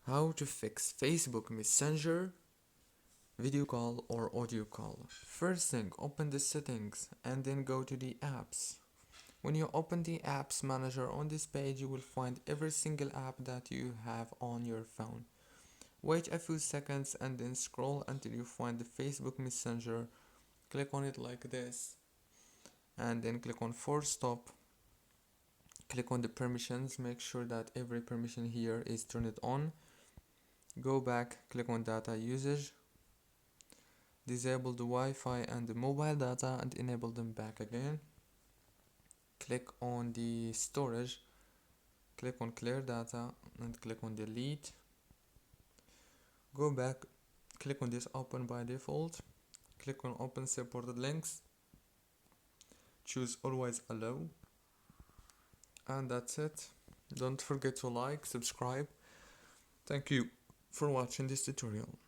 How to fix Facebook Messenger video call or audio call. First thing, open the settings and then go to the apps. When you open the apps manager on this page, you will find every single app that you have on your phone. Wait a few seconds and then scroll until you find the Facebook Messenger. Click on it like this and then click on force stop. Click on the permissions, make sure that every permission here is turned on. Go back, click on data usage, disable the Wi-Fi and the mobile data and enable them back again. Click on the storage, click on clear data and click on delete. Go back, click on this open by default, click on open supported links, choose always allow, and that's it. Don't forget to like, subscribe. Thank you for watching this tutorial.